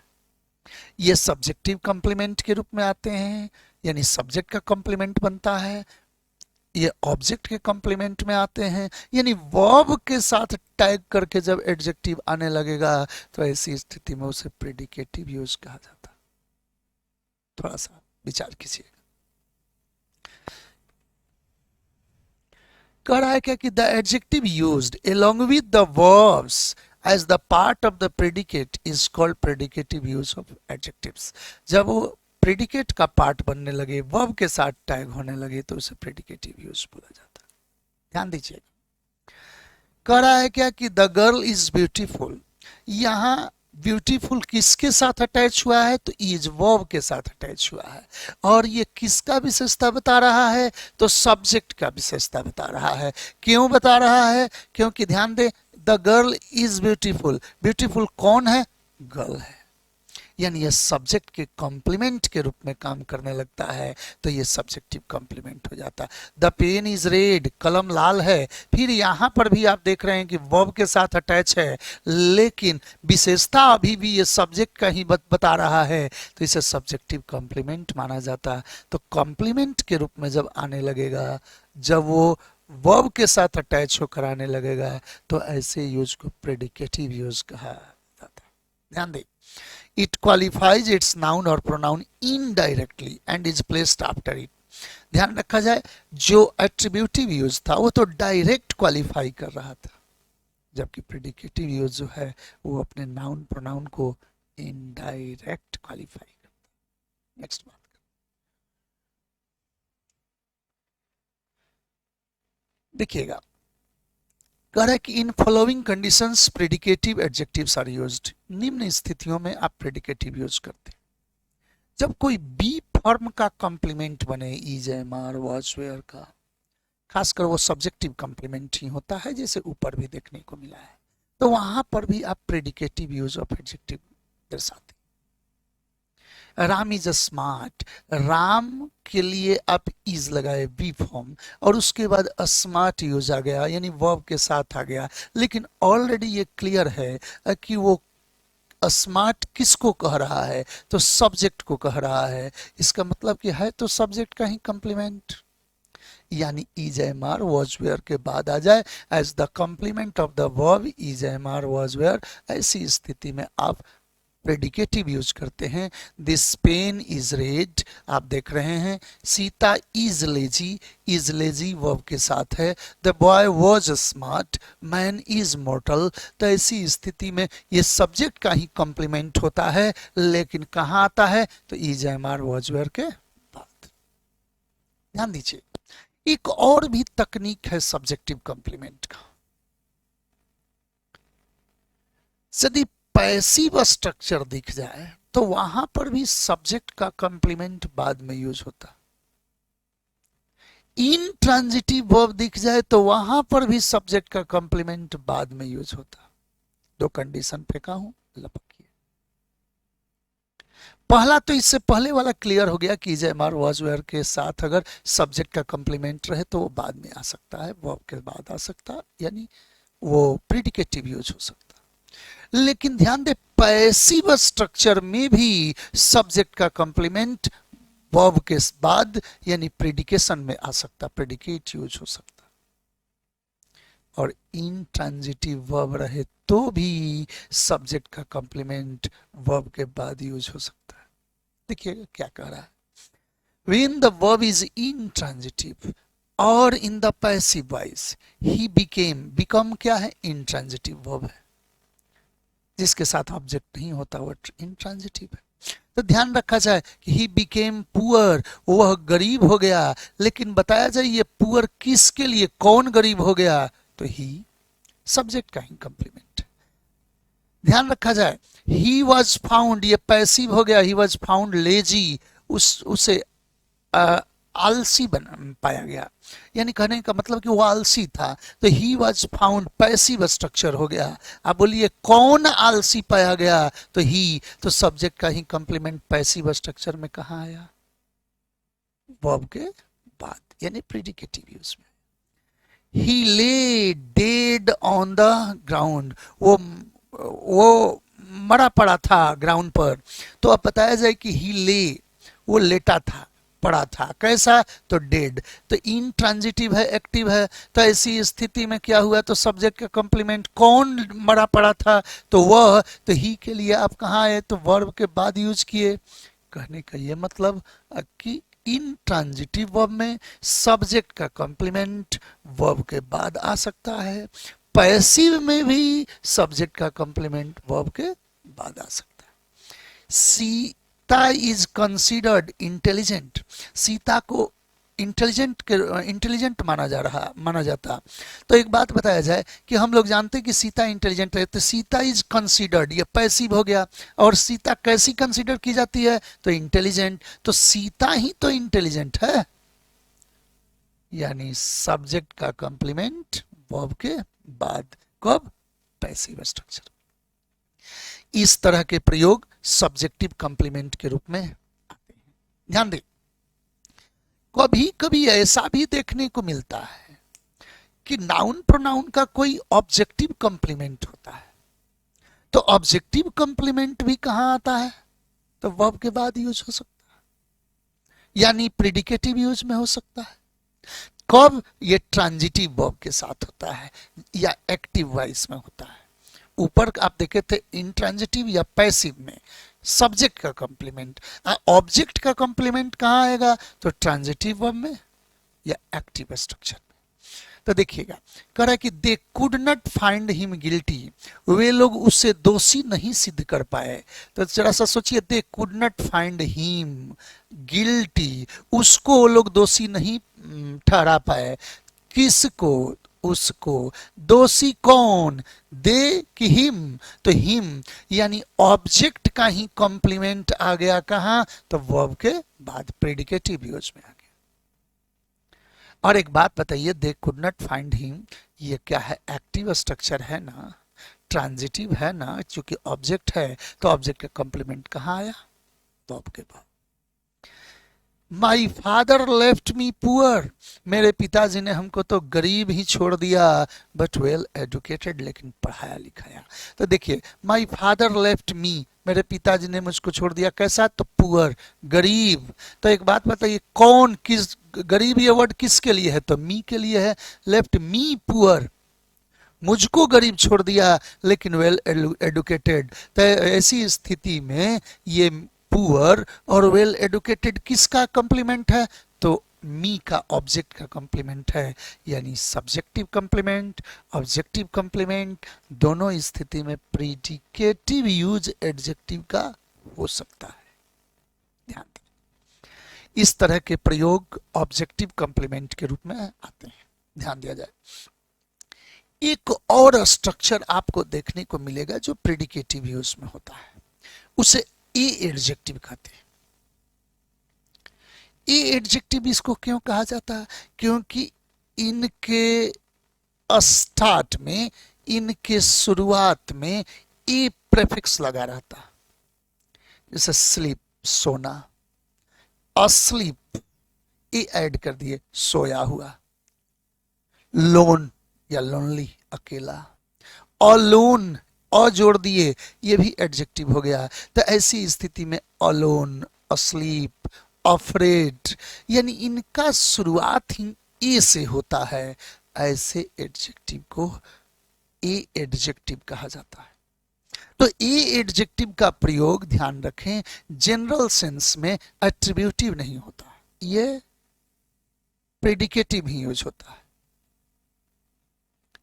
ये सब्जेक्टिव कॉम्प्लीमेंट के रूप में आते हैं, यानी सब्जेक्ट का कॉम्प्लीमेंट बनता है। ये ऑब्जेक्ट के कॉम्प्लीमेंट में आते हैं, यानी वर्ब के साथ टैग करके जब एडजेक्टिव आने लगेगा तो ऐसी स्थिति में उसे प्रेडिकेटिव यूज कहा जाता है। थोड़ा सा विचार कीजिएगा। कह रहा है क्या कि the adjective used along with the verbs as the part of the predicate is called predicative use of adjectives। जब वो प्रेडिकेट का पार्ट बनने लगे, वर्ब के साथ टैग होने लगे तो उसे प्रेडिकेटिव यूज बोला जाता है। ध्यान दीजिएगा। कह रहा है क्या कि द गर्ल इज ब्यूटीफुल, यहाँ ब्यूटीफुल किसके साथ अटैच हुआ है तो इज वर्ब के साथ अटैच हुआ है। और ये किसका विशेषता बता रहा है तो सब्जेक्ट का विशेषता बता रहा है। क्यों बता रहा है, क्योंकि ध्यान दे the girl is beautiful, beautiful कौन है, गर्ल है, यानी ये सब्जेक्ट के कॉम्प्लीमेंट के रूप में काम करने लगता है तो ये सब्जेक्टिव कॉम्प्लीमेंट हो जाता है। द पेन इज रेड, कलम लाल है, फिर यहाँ पर भी आप देख रहे हैं कि वर्ब के साथ अटैच है, लेकिन विशेषता अभी भी ये सब्जेक्ट का ही बता रहा है तो इसे सब्जेक्टिव कॉम्प्लीमेंट माना जाता है। तो कॉम्प्लीमेंट के रूप में जब आने लगेगा, जब वो वर्ब के साथ अटैच होकर आने लगेगा तो ऐसे यूज को प्रेडिकेटिव यूज कहा जाता है। ध्यान दें, it qualifies its noun or pronoun indirectly and is placed after it। ध्यान रखा जाए, जो एट्रीब्यूटिव यूज था वो तो डायरेक्ट क्वालिफाई कर रहा था, जबकि प्रेडिकेटिव यूज जो है वो अपने नाउन प्रोनाउन को इनडायरेक्ट क्वालिफाई करता है। नेक्स्ट बात देखिएगा। कह रहा है कि in following conditions predicative adjectives are used, निम्न स्थितियों में आप प्रेडिकेटिव यूज करते हैं। जब कोई बी फॉर्म का कॉम्प्लीमेंट बने, is am are was were का, खासकर वो सब्जेक्टिव कॉम्प्लीमेंट ही होता है जैसे ऊपर भी देखने को मिला है, तो वहां पर भी आप प्रेडिकेटिव यूज ऑफ एडजेक्टिव दर्शाते। राम इज स्मार्ट, राम के लिए आप इज लगाए बी फॉर्म और उसके बाद स्मार्ट यूज आ गया, यानी वर्ब के साथ आ गया, लेकिन ऑलरेडी ये क्लियर है कि वो स्मार्ट किसको कह रहा है तो सब्जेक्ट को कह रहा है। इसका मतलब कि है तो सब्जेक्ट का ही कॉम्प्लीमेंट, यानी is am are was were के बाद आ जाए as the complement of the verb is am are was were. ऐसी स्थिति में आप प्रेडिकेटिव यूज करते हैं। दिस पेन इज रेड, आप देख रहे हैं, सीता इज लेजी वर्ब के साथ है। The boy was smart, man is मॉर्टल। तो ऐसी स्थिति में ये सब्जेक्ट का ही कॉम्प्लीमेंट होता है, लेकिन कहाँ आता है तो is am are was were के बाद। ध्यान दीजिए, एक और भी तकनीक है सब्जेक्टिव कॉम्प्लीमेंट का। यदि पैसिव स्ट्रक्चर दिख जाए तो वहां पर भी सब्जेक्ट का कंप्लीमेंट बाद में यूज होता। इनट्रांजिटिव वर्ब दिख जाए तो वहां पर भी सब्जेक्ट का कंप्लीमेंट बाद में यूज होता। दो कंडीशन फेंका हूं, लपकिए। पहला तो इससे पहले वाला क्लियर हो गया कि is am are was were के साथ अगर सब्जेक्ट का कंप्लीमेंट रहे तो वो बाद में आ सकता है, वर्ब के बाद आ सकता है, यानी वो प्रीडिकेटिव यूज हो सकता। लेकिन ध्यान दे, पैसिव स्ट्रक्चर में भी सब्जेक्ट का कंप्लीमेंट वर्ब के बाद यानी प्रेडिकेशन में आ सकता, प्रेडिकेट यूज हो सकता। और इंट्रांजिटिव वर्ब रहे तो भी सब्जेक्ट का कंप्लीमेंट वर्ब के बाद यूज हो सकता है। देखिएगा क्या कह रहा है, when the verb is intransitive or in the passive voice he become क्या है, intransitive verb है, जिसके साथ ऑब्जेक्ट नहीं होता वो इंट्रांजिटिव है। तो ध्यान रखा जाए कि ही बिकेम पुअर, वह गरीब हो गया, लेकिन बताया जाए ये पुअर किसके लिए, कौन गरीब हो गया, तो ही सब्जेक्ट का ही कंप्लीमेंट। ध्यान रखा जाए ही वॉज फाउंड, ये पैसिव हो गया, ही वॉज फाउंड लेजी, उसे आलसी बन पाया गया, यानी कहने का मतलब कि वो आलसी था, तो he was found passive structure हो गया। अब बोलिए कौन आलसी पाया गया, तो ही, तो सब्जेक्ट का ही कंप्लीमेंट पैसिव स्ट्रक्चर में कहाँ आया, वर्ब के बाद, यानी प्रेडिकेटिव यूज में। ही ले डेड ऑन द ग्राउंड, वो मरा पड़ा था ग्राउंड पर, तो अब बताया जाए कि ही ले, वो लेटा था, पड़ा था, कैसा, तो डेड, तो इनट्रांजिटिव है, एक्टिव है, तो ऐसी स्थिति में क्या हुआ, तो सब्जेक्ट का कंप्लीमेंट, कौन मरा पड़ा था, तो वह, तो ही के लिए आप कहाँ आए, तो वर्ब के बाद यूज किए। कहने का ये मतलब कि इनट्रांजिटिव वर्ब में सब्जेक्ट का कंप्लीमेंट वर्ब के बाद आ सकता है, पैसिव में भी सब्जेक्ट का कंप्लीमेंट वर्ब के बाद आ सकता है। Sita is considered intelligent, Sita को इंटेलिजेंट माना जाता। तो एक बात बताया जाए कि हम लोग जानते हैं कि सीता इंटेलिजेंट है, तो सीता इज कंसिडर्ड, ये पैसिव हो गया, और सीता कैसी कंसिडर की जाती है, तो इंटेलिजेंट, तो सीता ही तो इंटेलिजेंट है, यानी सब्जेक्ट का कंप्लीमेंट वर्ब के बाद, कब, पैसिव स्ट्रक्चर। इस तरह के प्रयोग सब्जेक्टिव कंप्लीमेंट के रूप में आते हैं। ध्यान दें, कभी कभी ऐसा भी देखने को मिलता है कि नाउन प्रोनाउन का कोई ऑब्जेक्टिव कंप्लीमेंट होता है, तो ऑब्जेक्टिव कंप्लीमेंट भी कहां आता है, तो वर्ब के बाद यूज हो सकता है, यानी प्रेडिकेटिव यूज में हो सकता है। कब, ये ट्रांजिटिव वर्ब के साथ होता है या एक्टिव वॉइस में होता है। ऊपर आप देखे थे इंट्रांजिटिव या पैसिव में सब्जेक्ट का कंप्लीमेंट, ऑब्जेक्ट का कंप्लीमेंट कहाँ आएगा, तो ट्रांजिटिव वर्ब में या एक्टिव स्ट्रक्चर में। तो देखिएगा, कह रहा है कि they could not find him guilty, वे लोग उससे दोषी नहीं सिद्ध कर पाए। तो जरा सा सोचिए, दे could not find him guilty, उसको वो लोग दोषी नहीं ठहरा पाए, किसको, उसको, दोषी कौन, दे कि हिम, तो हिम यानी ऑब्जेक्ट का ही कॉम्प्लीमेंट आ गया कहां, तो वर्ब के बाद, प्रेडिकेटिव यूज में आ गया। और एक बात बताइए, दे कुड नॉट फाइंड हिम, ये क्या है, एक्टिव स्ट्रक्चर है ना, ट्रांजिटिव है ना, चूंकि ऑब्जेक्ट है तो ऑब्जेक्ट का कॉम्प्लीमेंट कहां आया, वर्ब के बाद। My father left me poor, मेरे पिताजी ने हमको तो गरीब ही छोड़ दिया, बट वेल एजुकेटेड, लेकिन पढ़ाया लिखाया। तो देखिए, माई फादर लेफ्ट मी, मेरे पिताजी ने मुझको छोड़ दिया, कैसा, तो पुअर, गरीब। तो एक बात बताइए, कौन, किस, गरीब ये वर्ड किसके लिए है, तो मी के लिए है, लेफ्ट मी पुअर, मुझको गरीब छोड़ दिया, लेकिन वेल एडुकेटेड। तो ऐसी स्थिति में ये पुअर और वेल एडुकेटेड किसका कंप्लीमेंट है, तो मी का, ऑब्जेक्ट का कंप्लीमेंट है, यानी सब्जेक्टिव कंप्लीमेंट, ऑब्जेक्टिव कंप्लीमेंट, दोनों स्थिति में प्रेडिकेटिव यूज एडजेक्टिव का हो सकता है। ध्यान दें, इस तरह के प्रयोग ऑब्जेक्टिव कंप्लीमेंट के रूप में आते हैं। ध्यान दिया जाए, एक और स्ट्रक्चर आपको देखने को मिलेगा जो प्रेडिकेटिव यूज में होता है, उसे ए एडजेक्टिव कहते हैं। ए एडजेक्टिव इसको क्यों कहा जाता है? क्योंकि इनके स्टार्ट में, इनके शुरुआत में ए प्रेफिक्स लगा रहता। जैसे स्लीप सोना, अस्लीप ए ऐड कर दिए सोया हुआ, लोन या लोनली अकेला, अलोन अ जोड़ दिए ये भी एडजेक्टिव हो गया। तो ऐसी स्थिति में अलोन, अस्लीप, अफ्रेड, यानी इनका शुरुआत ही ए से होता है, ऐसे एडजेक्टिव को ए एडजेक्टिव कहा जाता है। तो ए एडजेक्टिव का प्रयोग ध्यान रखें जनरल सेंस में एट्रीब्यूटिव नहीं होता, ये प्रेडिकेटिव ही यूज होता है।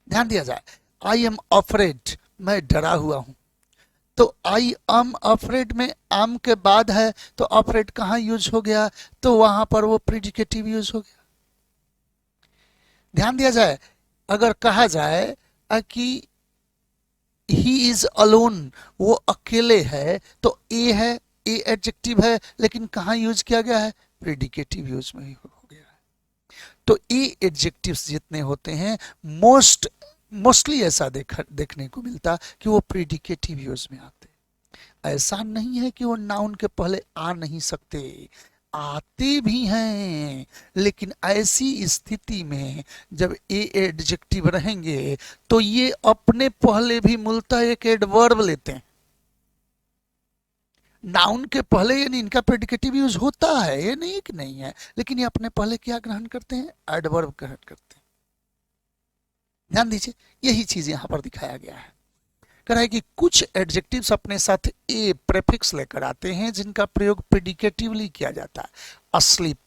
ध्यान दिया जाए, आई एम अफ्रेड, मैं डरा हुआ हूं, तो आई एम अफ्रेड में एम के बाद है तो अफ्रेड कहां यूज हो गया? तो वहां पर वो प्रेडिकेटिव यूज हो गया। ध्यान दिया जाए, अगर कहा जाए कि ही इज अलोन, वो अकेले है, तो ए है, ए एडजेक्टिव है, लेकिन कहां यूज किया गया है? प्रेडिकेटिव यूज में ही हो गया है। तो ए एडजेक्टिव्स जितने होते हैं मोस्टली ऐसा देखने को मिलता कि वो प्रेडिकेटिव यूज में आते। ऐसा नहीं है कि वो नाउन के पहले आ नहीं सकते, आते भी हैं, लेकिन ऐसी स्थिति में जब ए एडजेक्टिव रहेंगे तो ये अपने पहले भी मूलतः एक एडवर्ब लेते हैं। नाउन के पहले यानी इनका प्रेडिकेटिव यूज होता है, ये नहीं कि नहीं है, लेकिन ये अपने पहले क्या ग्रहण करते हैं? एडवर्ब ग्रहण करते हैं। ध्यान दीजिए, यही चीज यहां पर दिखाया गया है। कह रहा है कि कुछ एडजेक्टिव्स अपने साथ ए प्रेफिक्स लेकर आते हैं जिनका प्रयोग प्रेडिकेटिवली किया जाता है। Asleep,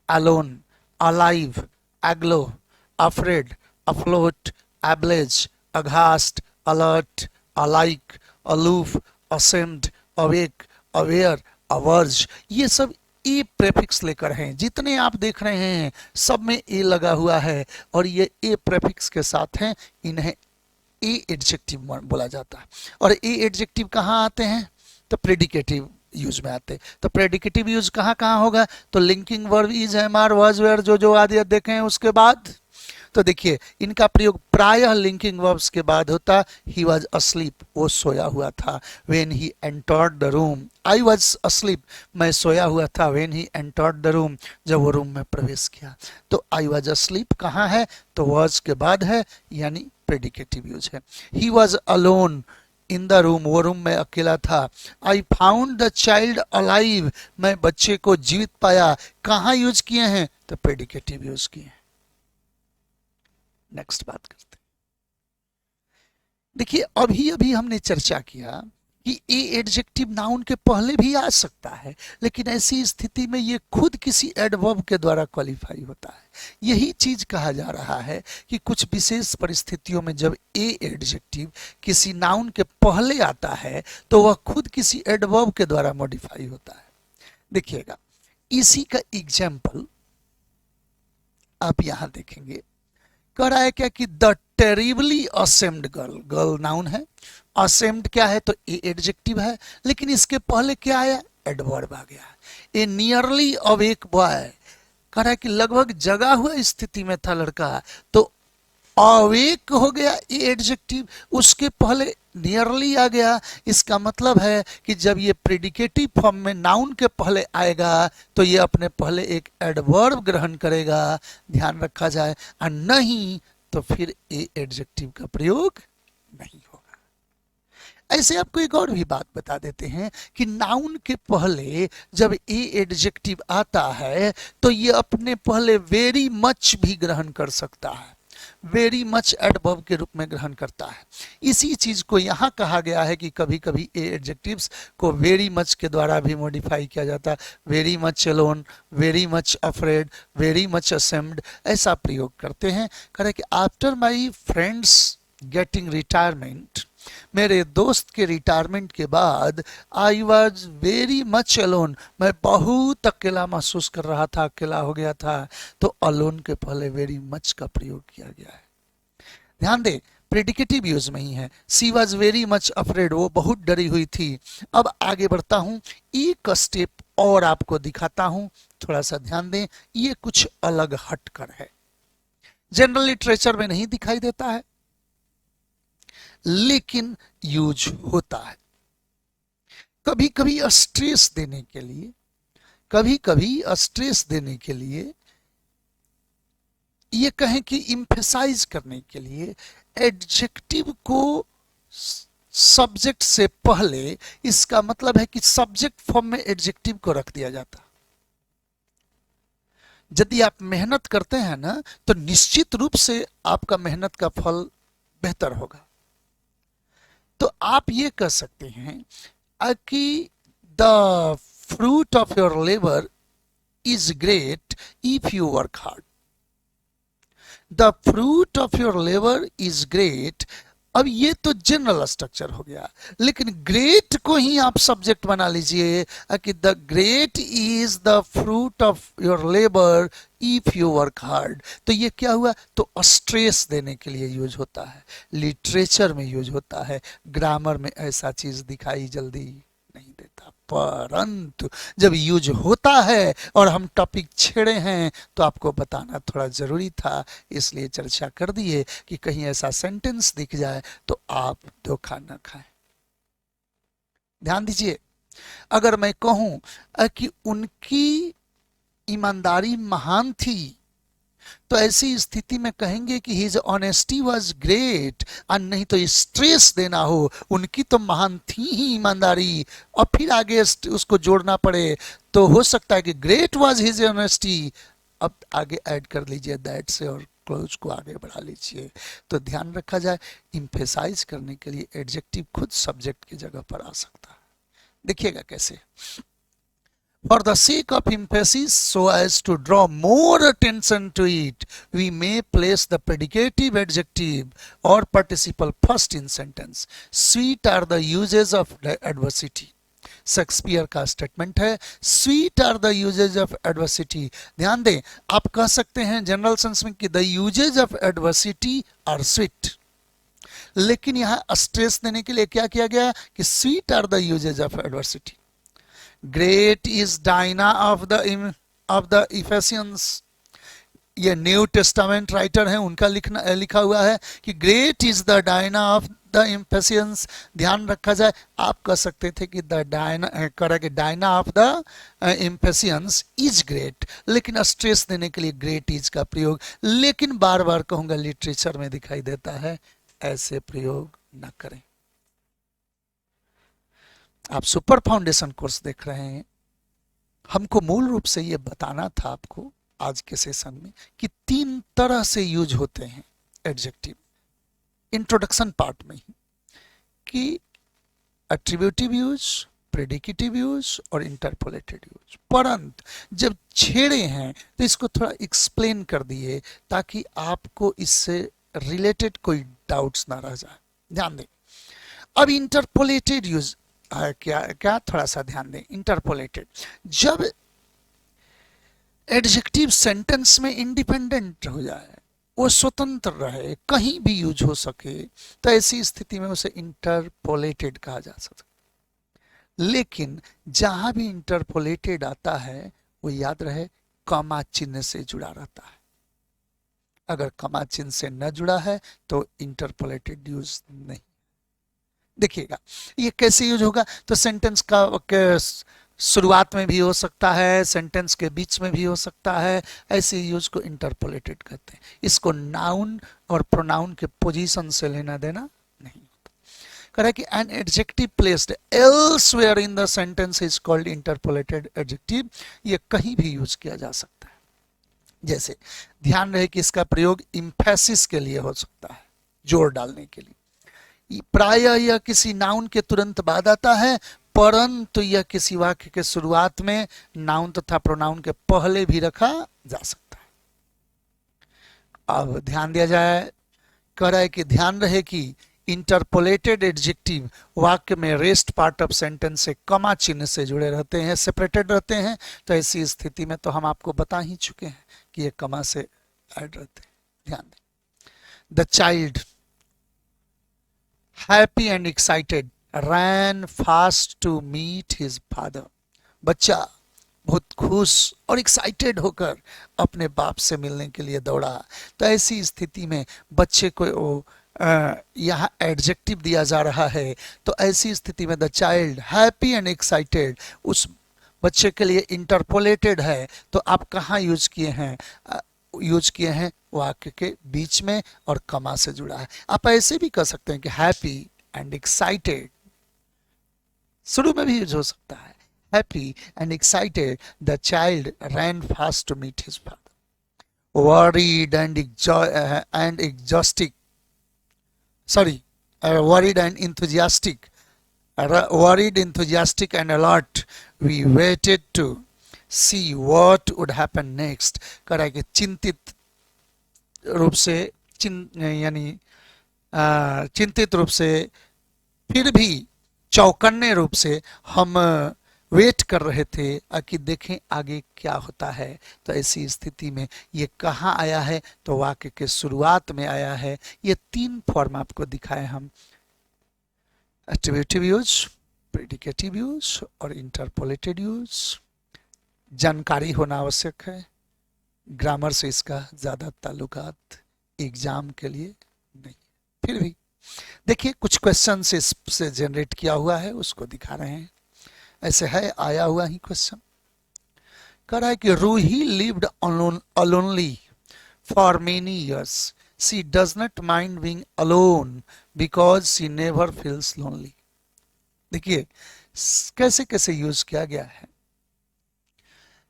alone, alive, aglow, afraid, afloat, ablaze, aghast, alert, alike, aloof, ashamed, awake, aware, averse, ये सब ए प्रेफिक्स लेकर हैं। जितने आप देख रहे हैं सब में ए लगा हुआ है और ये ए प्रेफिक्स के साथ हैं, इन्हें ए एडजेक्टिव बोला जाता है। और ए एडजेक्टिव कहाँ आते हैं? तो प्रेडिकेटिव यूज में आते हैं। तो प्रेडिकेटिव यूज कहाँ कहाँ होगा? तो linking verb, is, am, are, was, were, जो आदि देखे हैं उसके बाद। तो देखिए इनका प्रयोग प्रायः लिंकिंग वर्ब्स के बाद होता। ही वॉज अस्लीप, वो सोया हुआ था। When he entered the room, I was asleep, मैं सोया हुआ था। When he entered the room, जब वो रूम में प्रवेश किया। तो आई वॉज अस्लीप कहाँ है? तो वॉज के बाद है, यानी प्रेडिकेटिव यूज है। He was alone in the room, वो रूम में अकेला था। I found the child alive, मैं बच्चे को जीवित पाया। कहाँ यूज किए हैं? तो प्रेडिकेटिव यूज किए हैं। नेक्स्ट बात करते हैं। देखिए अभी अभी हमने चर्चा किया कि ए एडजेक्टिव नाउन के पहले भी आ सकता है, लेकिन ऐसी स्थिति में ये खुद किसी एडवर्ब के द्वारा क्वालिफाई होता है। यही चीज कहा जा रहा है कि कुछ विशेष परिस्थितियों में जब ए एडजेक्टिव किसी नाउन के पहले आता है तो वह खुद किसी एडवर्ब के द्वारा मॉडिफाई होता है। देखिएगा इसी का एग्जाम्पल आप यहां देखेंगे। कह रहा है क्या कि the terribly ashamed girl, girl noun है, असेम्ड क्या है? तो ए एडजेक्टिव है, लेकिन इसके पहले क्या आया? एडवर्ब आ गया। ए नियरली अवेक बॉय, कह रहा है कि लगभग जगा हुआ स्थिति में था लड़का, तो अवेक हो गया ए एडजेक्टिव, उसके पहले नियरली आ गया। इसका मतलब है कि जब ये प्रेडिकेटिव फॉर्म में नाउन के पहले आएगा तो ये अपने पहले एक एडवर्ब ग्रहण करेगा, ध्यान रखा जाए, और नहीं तो फिर ए एडजेक्टिव का प्रयोग नहीं होगा। ऐसे आपको एक और भी बात बता देते हैं कि नाउन के पहले जब ए एडजेक्टिव आता है तो ये अपने पहले वेरी मच भी ग्रहण कर सकता है, वेरी मच एडवर्ब के रूप में ग्रहण करता है। इसी चीज को यहां कहा गया है कि कभी कभी ए एडजेक्टिव्स को वेरी मच के द्वारा भी मॉडिफाई किया जाता है। Very much alone, very much afraid, very much ashamed, ऐसा प्रयोग करते हैं। कह रहे कि after my friends getting retirement, मेरे दोस्त के रिटायरमेंट के बाद I was very much alone, मैं बहुत अकेला महसूस कर रहा था, अकेला हो गया था। तो अलोन के पहले वेरी मच का प्रयोग किया गया है। ध्यान दे, प्रेडिकेटिव यूज में ही है। सी वॉज वेरी मच अफ्रेड, वो बहुत डरी हुई थी। अब आगे बढ़ता हूं, एक स्टेप और आपको दिखाता हूं, थोड़ा सा ध्यान दें, ये कुछ अलग हटकर है, जनरल लिटरेचर में नहीं दिखाई देता है लेकिन यूज होता है। कभी कभी स्ट्रेस देने के लिए, कभी कभी स्ट्रेस देने के लिए, ये कहें कि इम्फेसाइज करने के लिए एडजेक्टिव को सब्जेक्ट से पहले, इसका मतलब है कि सब्जेक्ट फॉर्म में एडजेक्टिव को रख दिया जाता। यदि आप मेहनत करते हैं ना, तो निश्चित रूप से आपका मेहनत का फल बेहतर होगा। तो आप ये कह सकते हैं कि the fruit of your labour is great if you work hard. The fruit of your labour is great. अब ये तो जनरल स्ट्रक्चर हो गया, लेकिन ग्रेट को ही आप सब्जेक्ट बना लीजिए कि the great is the fruit of your labour if you work hard. तो ये क्या हुआ, तो स्ट्रेस देने के लिए यूज होता है, लिटरेचर में यूज होता है, ग्रामर में ऐसा चीज दिखाई जल्दी नहीं देता। परंतु जब यूज होता है और हम टॉपिक छेड़े हैं तो आपको बताना थोड़ा जरूरी था, इसलिए चर्चा कर दिए कि कहीं ऐसा सेंटेंस दिख जाए तो आप धोखा न खाएं। ध्यान दीजिए, अगर मैं कहूं कि उनकी ईमानदारी महान थी, तो ऐसी स्थिति में कहेंगे कि हिज ऑनेस्टी वाज ग्रेट, और नहीं तो स्ट्रेस देना हो उनकी तो महान थी ही ईमानदारी, और फिर आगे उसको जोड़ना पड़े, तो हो सकता है कि ग्रेट वाज हिज ऑनेस्टी, अब आगे ऐड कर लीजिए दैट से और क्लोज को आगे बढ़ा लीजिए। तो ध्यान रखा जाए, इम्फेसाइज करने के लिए एडजेक्टिव खुद सब्जेक्ट की जगह पर आ सकता है। देखिएगा कैसे, For the sake of emphasis, so as to draw more attention to it, we may place the predicative adjective or participle first in sentence. Sweet are the uses of adversity. Shakespeare का statement है, sweet are the uses of adversity. ध्यान दें, आप कह सकते हैं general sense में कि the uses of adversity are sweet, लेकिन यहां स्ट्रेस देने के लिए क्या किया गया कि sweet are the uses of adversity. Great is Diana of the Ephesians, ये न्यू टेस्टामेंट राइटर हैं, उनका लिखा हुआ है कि great is the Diana of the Ephesians. ध्यान रखा जाए, आप कह सकते थे कि the Diana of the Ephesians is great, लेकिन स्ट्रेस देने के लिए ग्रेट इज का प्रयोग, लेकिन बार बार कहूंगा लिटरेचर में दिखाई देता है, ऐसे प्रयोग न करें। आप सुपर फाउंडेशन कोर्स देख रहे हैं, हमको मूल रूप से यह बताना था आपको आज के सेशन में कि 3 तरह से यूज होते हैं एडजेक्टिव, इंट्रोडक्शन पार्ट में ही, कि एट्रीब्यूटिव यूज, प्रेडिकेटिव यूज और इंटरपोलेटेड यूज। परंतु जब छेड़े हैं तो इसको थोड़ा एक्सप्लेन कर दिए ताकि आपको इससे रिलेटेड कोई डाउट्स ना रह जाए। ध्यान दें, अब इंटरपोलेटेड यूज क्या थोड़ा सा ध्यान दें। इंटरपोलेटेड, जब एडजेक्टिव सेंटेंस में इंडिपेंडेंट हो जाए, वो स्वतंत्र रहे, कहीं भी यूज हो सके, तो ऐसी स्थिति में उसे इंटरपोलेटेड कहा जा सकता। लेकिन जहां भी इंटरपोलेटेड आता है वो याद रहे कॉमा चिन्ह से जुड़ा रहता है। अगर कॉमा चिन्ह से न जुड़ा है तो इंटरपोलेटेड यूज नहीं। देखिएगा ये कैसे यूज होगा, तो सेंटेंस का शुरुआत में भी हो सकता है, सेंटेंस के बीच में भी हो सकता है, ऐसे यूज को इंटरपोलेटेड कहते हैं। इसको नाउन और प्रोनाउन के पोजीशन से लेना देना नहीं होता। कह रहा है कि an adjective placed elsewhere in the sentence is called interpolated adjective. ये कहीं भी यूज किया जा सकता है। जैसे ध्यान रहे कि इसका प्रयोग इम्फेसिस के लिए हो सकता है, जोर डालने के लिए। प्रायः यह किसी नाउन के तुरंत बाद आता है, परंतु यह किसी वाक्य के शुरुआत में नाउन तथा प्रोनाउन के पहले भी रखा जा सकता है। अब ध्यान दिया जाए, कह रहा है कि ध्यान रहे कि इंटरपोलेटेड एडजेक्टिव वाक्य में रेस्ट पार्ट ऑफ सेंटेंस से कॉमा चिन्ह से जुड़े रहते हैं, सेपरेटेड रहते हैं। तो ऐसी स्थिति में तो हम आपको बता ही चुके हैं कि ये कॉमा से ऐड रहते हैं। ध्यान दें, the child happy and excited ran fast to meet his father. बच्चा बहुत खुश और एक्साइटेड होकर अपने बाप से मिलने के लिए दौड़ा। तो ऐसी स्थिति में बच्चे को यहाँ एडजेक्टिव दिया जा रहा है, तो ऐसी स्थिति में the child happy and excited उस बच्चे के लिए इंटरपोलेटेड है। तो आप कहाँ यूज किए हैं? यूज किए हैं वाक्य के बीच में और कमा से जुड़ा है। आप ऐसे भी कह सकते हैं कि हैप्पी एंड एक्साइटेड, शुरू में भी यूज हो सकता है। Happy and excited the child ran fast to meet his father. Worried and exhausted, sorry, worried and enthusiastic, worried, enthusiastic and alert, we waited to see what would happen next। कह रहा है कि चिंतित रूप से यानी चिंतित रूप से, फिर भी चौकन्ने रूप से हम वेट कर रहे थे कि देखें आगे क्या होता है। तो ऐसी स्थिति में ये कहाँ आया है? तो वाक्य के शुरुआत में आया है। ये तीन फॉर्म आपको दिखाए हम, एट्रिब्यूटिव यूज, प्रेडिकेटिव यूज और इंटरपोलेटेड यूज। जानकारी होना आवश्यक है, ग्रामर से इसका ज्यादा ताल्लुकात एग्जाम के लिए नहीं। फिर भी देखिए कुछ क्वेश्चन से जनरेट किया हुआ है, उसको दिखा रहे हैं। ऐसे है, आया हुआ ही क्वेश्चन। कह रहा है कि Ruhi lived alonely for many years, she does not mind being alone because she never feels lonely. देखिए कैसे कैसे यूज किया गया है।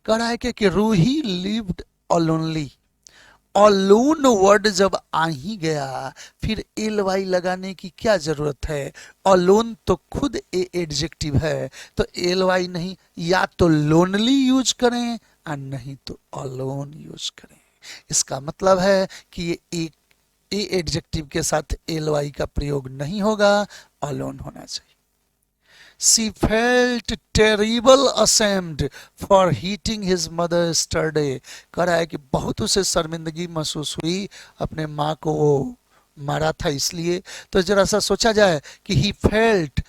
कह रहा है कि रूही लिव्ड अलोनली, अलोन वर्ड जब आ ही गया फिर एल वाई लगाने की क्या जरूरत है? अलोन तो खुद एडजेक्टिव है, तो एल वाई नहीं, या तो लोनली यूज करें और नहीं तो अलोन यूज करें। इसका मतलब है कि ये एक एडजेक्टिव के साथ एल वाई का प्रयोग नहीं होगा, अलोन होना चाहिए। She felt terrible ashamed for hitting his mother yesterday। कह रहा है कि बहुत उसे शर्मिंदगी महसूस हुई, अपने माँ को वो मारा था इसलिए। तो जरा सा सोचा जाए कि he felt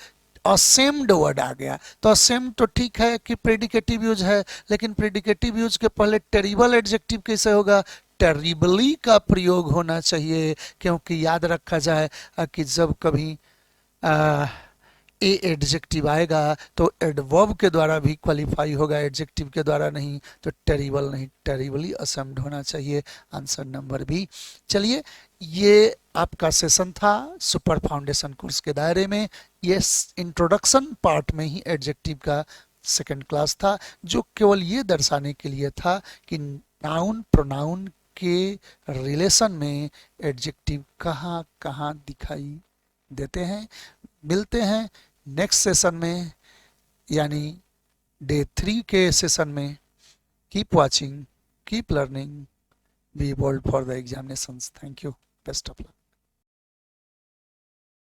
ashamed वर्ड आ गया, तो ashamed तो ठीक है कि प्रेडिकेटिव यूज है, लेकिन प्रेडिकेटिव यूज के पहले टेरिबल एडजेक्टिव कैसे होगा? टेरिबली का प्रयोग होना चाहिए, क्योंकि याद रखा जाए कि जब कभी ए एडजेक्टिव आएगा तो एडवर्ब के द्वारा भी क्वालिफाई होगा, एडजेक्टिव के द्वारा नहीं। तो टेरिबल नहीं, टेरिबली असेम्ड होना चाहिए। Answer number B. चलिए, ये आपका सेशन था सुपर फाउंडेशन कोर्स के दायरे में। ये इंट्रोडक्शन पार्ट में ही एडजेक्टिव का सेकंड क्लास था, जो केवल ये दर्शाने के लिए था कि नाउन प्रोनाउन के रिलेशन में एडजेक्टिव कहाँ कहाँ दिखाई देते हैं। मिलते हैं नेक्स्ट सेशन में, यानी डे 3 के सेशन में। Keep watching, keep learning, be bold for the examinations. Thank you, best of luck.